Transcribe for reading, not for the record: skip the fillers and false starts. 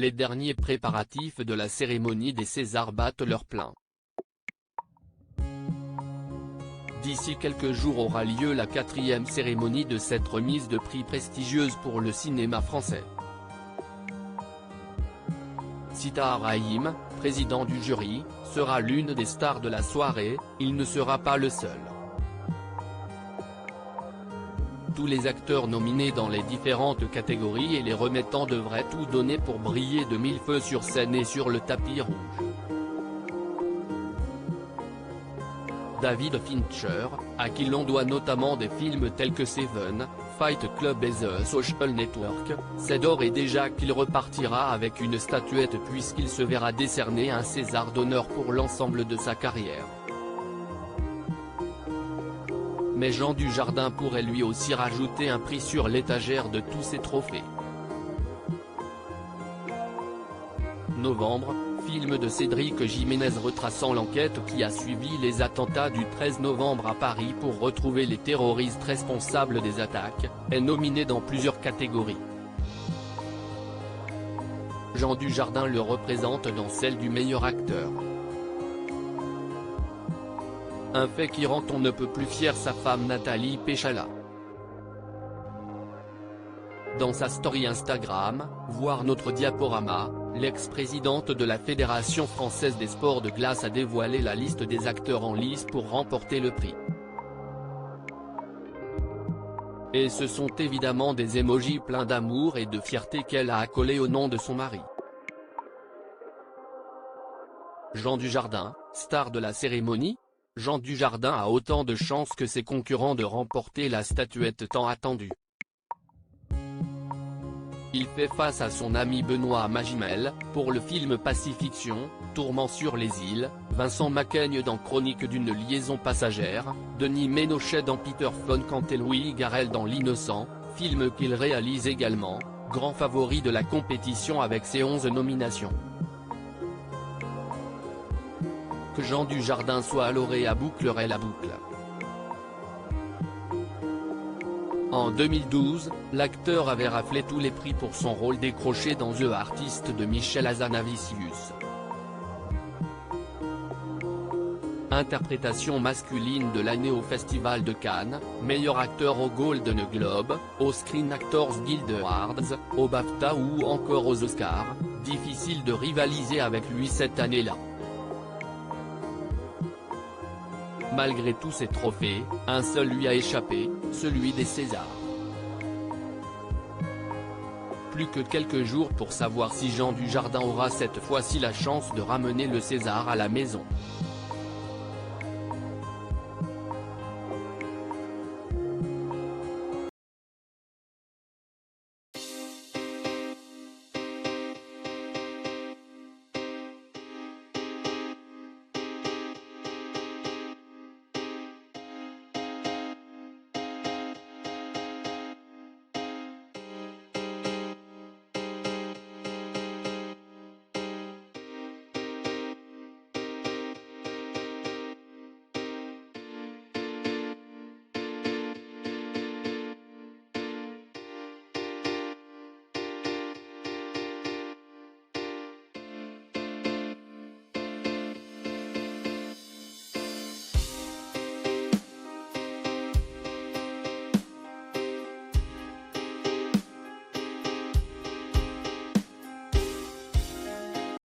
les derniers préparatifs de la cérémonie des Césars battent leur plein. D'ici quelques jours aura lieu la 4e cérémonie de cette remise de prix prestigieuse pour le cinéma français. Sita Rahim, président du jury, sera l'une des stars de la soirée, il ne sera pas le seul. Tous les acteurs nominés dans les différentes catégories et les remettants devraient tout donner pour briller de mille feux sur scène et sur le tapis rouge. David Fincher, à qui l'on doit notamment des films tels que Seven, Fight Club et The Social Network, sait d'ores et déjà qu'il repartira avec une statuette puisqu'il se verra décerner un César d'honneur pour l'ensemble de sa carrière. Mais Jean Dujardin pourrait lui aussi rajouter un prix sur l'étagère de tous ses trophées. Novembre, film de Cédric Jiménez retraçant l'enquête qui a suivi les attentats du 13 novembre à Paris pour retrouver les terroristes responsables des attaques, est nominé dans plusieurs catégories. Jean Dujardin le représente dans celle du meilleur acteur. Un fait qui rend on ne peut plus fier sa femme Nathalie Péchala. Dans sa story Instagram, voir notre diaporama, l'ex-présidente de la Fédération française des sports de glace a dévoilé la liste des acteurs en lice pour remporter le prix. Et ce sont évidemment des émojis pleins d'amour et de fierté qu'elle a accolés au nom de son mari. Jean Dujardin, star de la cérémonie. Jean Dujardin a autant de chances que ses concurrents de remporter la statuette tant attendue. Il fait face à son ami Benoît Magimel, pour le film Pacifiction, Tourment sur les îles, Vincent Macaigne dans Chronique d'une liaison passagère, Denis Ménochet dans Peter Fonkamp et Louis Garrel dans L'Innocent, film qu'il réalise également, grand favori de la compétition avec ses 11 nominations. Que Jean Dujardin soit lauréat bouclerait la boucle. En 2012, l'acteur avait raflé tous les prix pour son rôle décroché dans The Artist de Michel Hazanavicius. Interprétation masculine de l'année au Festival de Cannes, meilleur acteur au Golden Globe, au Screen Actors Guild Awards, au BAFTA ou encore aux Oscars, difficile de rivaliser avec lui cette année-là. Malgré tous ces trophées, un seul lui a échappé, celui des Césars. Plus que quelques jours pour savoir si Jean Dujardin aura cette fois-ci la chance de ramener le César à la maison.